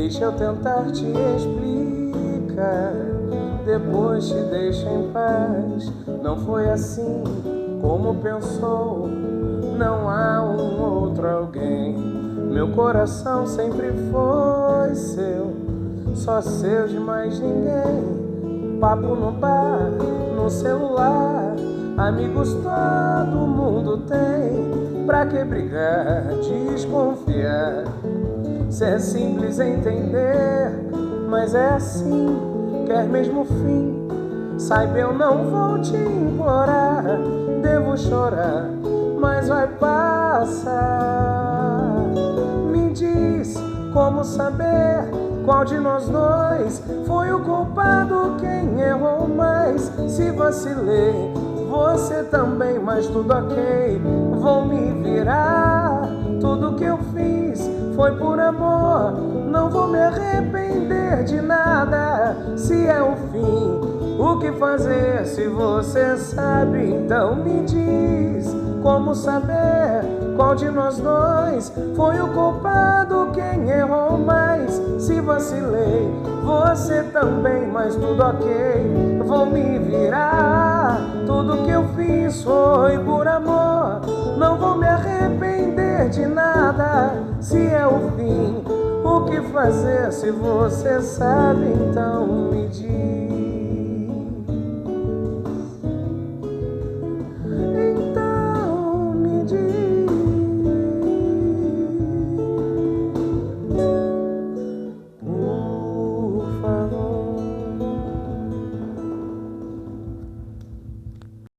Deixa eu tentar te explicar, depois te deixo em paz. Não foi assim como pensou, não há um outro alguém. Meu coração sempre foi seu, só seu de mais ninguém. Papo no bar, no celular, amigos todo mundo tem. Pra que brigar, desconfiar? Se é simples entender, mas é assim, quer mesmo fim. Saiba, eu não vou te implorar, devo chorar, mas vai passar. Me diz como saber qual de nós dois foi o culpado, quem errou mais. Se vacilei, você também, mas tudo ok. Vou me virar, tudo que eu fiz foi por amor, não vou me arrepender de nada. Se é o fim, o que fazer se você sabe? Então me diz como saber qual de nós dois foi o culpado, quem errou mais. Se vacilei, você também, mas tudo ok. Vou me virar, tudo que eu fiz foi por amor, não vou me arrepender de nada. Se é o fim, o que fazer se você sabe? Então me diz.